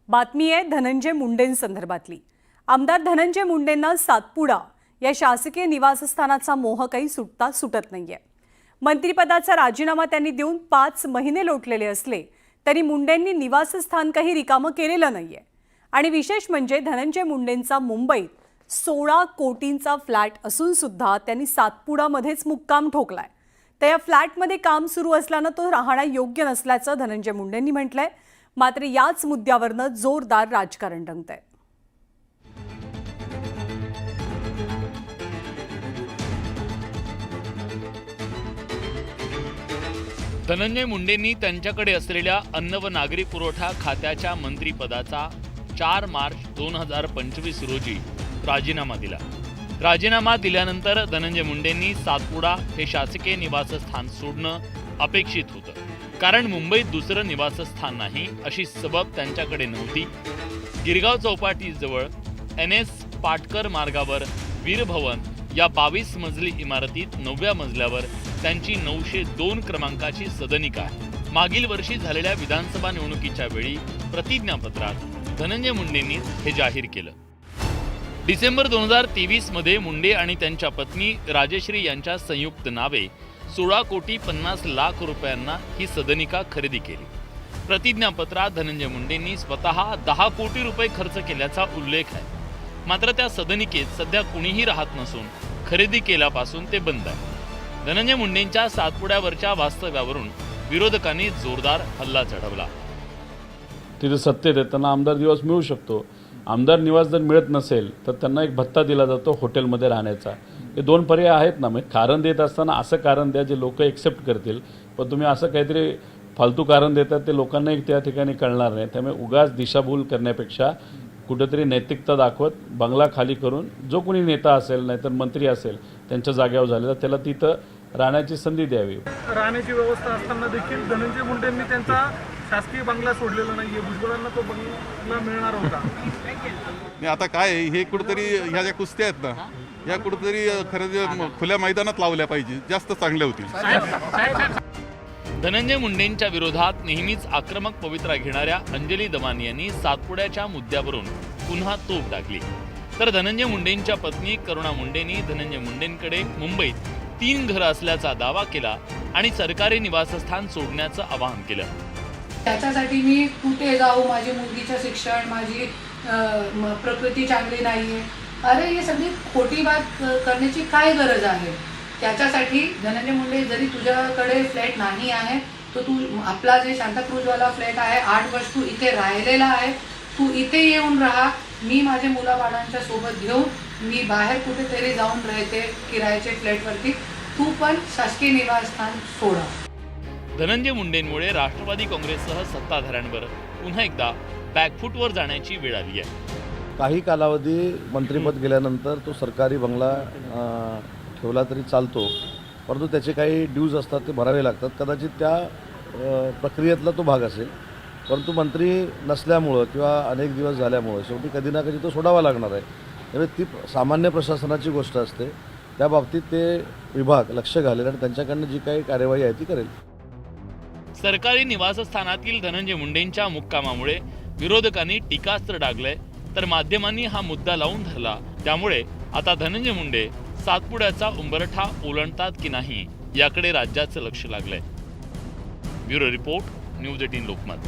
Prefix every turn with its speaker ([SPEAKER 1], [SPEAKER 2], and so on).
[SPEAKER 1] बातमी आहे धनंजय मुंडेंसंदर्भातली। आमदार धनंजय मुंडेंना सातपुडा या शासकीय निवासस्थानाचा मोह काही सुटत नाहीये। मंत्रिपदाचा राजीनामा त्यांनी देऊन 5 महिने लोटलेले असले तरी मुंडेंनी निवासस्थान काही रिकामं केलेलं नाहीये। आणि विशेष म्हणजे धनंजय मुंडेंचा मुंबईत 16 कोटींचा फ्लॅट असून सुद्धा त्यांनी सातपुडामध्येच मुक्काम ठोकलाय। तर या फ्लॅटमध्ये काम सुरू असल्यानं तो राहणं योग्य नसल्याचं धनंजय मुंडेंनी म्हटलंय। मात्र याच मुद्द्यावरनं जोरदार राजकारण रंगतंय।
[SPEAKER 2] धनंजय मुंडेंनी त्यांच्याकडे असलेल्या अन्न व नागरी पुरवठा खात्याच्या मंत्रिपदाचा 4 मार्च 2025 रोजी राजीनामा दिला। राजीनामा दिल्यानंतर धनंजय मुंडेंनी सातपुडा हे शासकीय निवासस्थान सोडणं अपेक्षित होतं, कारण मुंबईत दुसरं निवासस्थान नाही अशी सबब त्यांच्याकडे नव्हती। गिरगाव चौपाटीजवळ NS पाटकर मार्गावर वीरभवन या 22 मजली इमारतीत 9व्या मजल्यावर त्यांची 902 क्रमांकाची सदनिका आहे। मागील वर्षी झालेल्या विधानसभा निवडणुकीच्या वेळी प्रतिज्ञापत्रात धनंजय मुंडेंनी हे जाहीर केलं। डिसेंबर 2023 मध्ये मुंडे आणि त्यांच्या पत्नी राजश्री यांच्या संयुक्त नावे 16 कोटी 50 लाख रुपयांना ही सदनिका खरेदी केली। प्रतिज्ञापत्रात धनंजय मुंडेंनी स्वतः 10 कोटी रुपये खर्च केल्याचा उल्लेख आहे। मात्र त्या सदनिकेत सध्या कुणीही राहत नसून खरेदी केल्यापासून ते बंद आहे। धनंजय मुंडेंच्या सातपुड्यावरच्या वास्तव्यावरून विरोधकांनी जोरदार हल्ला चढवला।
[SPEAKER 3] तिथे सत्तेत आहे त्यांना आमदार निवास मिळू शकतो। आमदार निवास जर मिळत नसेल तर त्यांना एक भत्ता दिला जातो हॉटेलमध्ये राहण्याचा। हे 2 पर्याय आहेत ना। मग कारण देत असताना असं कारण द्या जे लोक एक्सेप्ट करतील, पण तुम्ही असं काहीतरी फालतू कारण देतात ते लोकांना एक त्या ठिकाणी कळणार नाही। त्यामुळे उगाच दिशाभूल करण्यापेक्षा कुठेतरी नैतिकता दाखवत बंगला खाली करून जो कोणी नेता असेल नाहीतर मंत्री असेल त्यांच्या जागेवर झालेला त्याला तिथं राहण्याची संधी द्यावी।
[SPEAKER 4] राहण्याची व्यवस्था असताना देखील धनंजय मुंडेंनी त्यांचा शासकीय बंगला सोडलेला नाहीये। भुजबळांना तो बंगला मिळणार होता।
[SPEAKER 5] नाही आता काय हे कुठेतरी ह्या ज्या कुस्त्या आहेत ना या कुठेतरी खरं खुल्या मैदानात लावल्या पाहिजे, जास्त चांगल्या होतील।
[SPEAKER 2] धनंजय मुंडेंच्या विरोधात नेहमीच आक्रमक पवित्रा घेणाऱ्या अंजली दमानी यांनी सातपुड्याच्या मुद्द्यावरून पुन्हा तोफ टाकली। तर धनंजय मुंडेंच्या पत्नी करुणा मुंडेंनी धनंजय मुंडेंकडे मुंबईत 3 घरं असल्याचा दावा केला आणि सरकारी निवासस्थान सोडण्याचं आवाहन केलं।
[SPEAKER 6] त्याच्यासाठी मी कुठे जाऊ, माझी मुलगीचं शिक्षण, माझी प्रकृती चांगली नाहीये, अरे हे सगळी खोटी बात करण्याची काय गरज आहे? त्याच्यासाठी धनंजय मुंडे जरी तुझ्याकडे फ्लॅट नाही आहे तर तू आपला जे सांताक्रूजवाला फ्लॅट आहे 8 वर्ष तू इथे राहिलेला आहे, तू इथे येऊन राहा। मी माझे मुलाबाळांच्या सोबत घेऊन मी बाहेर कुठेतरी जाऊन राहते किरायाचे फ्लॅटवरती, तू पण शासकीय निवासस्थान सोडा।
[SPEAKER 2] धनंजय मुंडेंमुळे राष्ट्रवादी काँग्रेससह सत्ताधाऱ्यांवर पुन्हा एकदा बॅकफूटवर जाण्याची वेळ आली आहे।
[SPEAKER 7] काही कालावधी मंत्रिपद गेल्यानंतर तो सरकारी बंगला ठेवला तरी चालतो, परंतु त्याचे काही ड्यूज असतात ते भरावे लागतात। कदाचित त्या प्रक्रियेतला तो भाग असेल, परंतु मंत्री नसल्यामुळं किंवा अनेक दिवस झाल्यामुळं शेवटी कधी ना कधी तो सोडावा लागणार आहे। त्यामुळे ती सामान्य प्रशासनाची गोष्ट असते। त्या बाबतीत ते विभाग लक्ष घालेल आणि त्यांच्याकडनं जी काही कार्यवाही आहे ती करेल।
[SPEAKER 2] सरकारी निवासस्थानातील धनंजय मुंडेंच्या मुक्कामामुळे विरोधकांनी टीकास्त्र डागलंय, तर माध्यमांनी हा मुद्दा लावून धरला। त्यामुळे आता धनंजय मुंडे सातपुड्याचा उंबरठा ओलांडतात की नाही याकडे राज्याचं लक्ष लागलंय। Bureau report, news 18 Lokmat.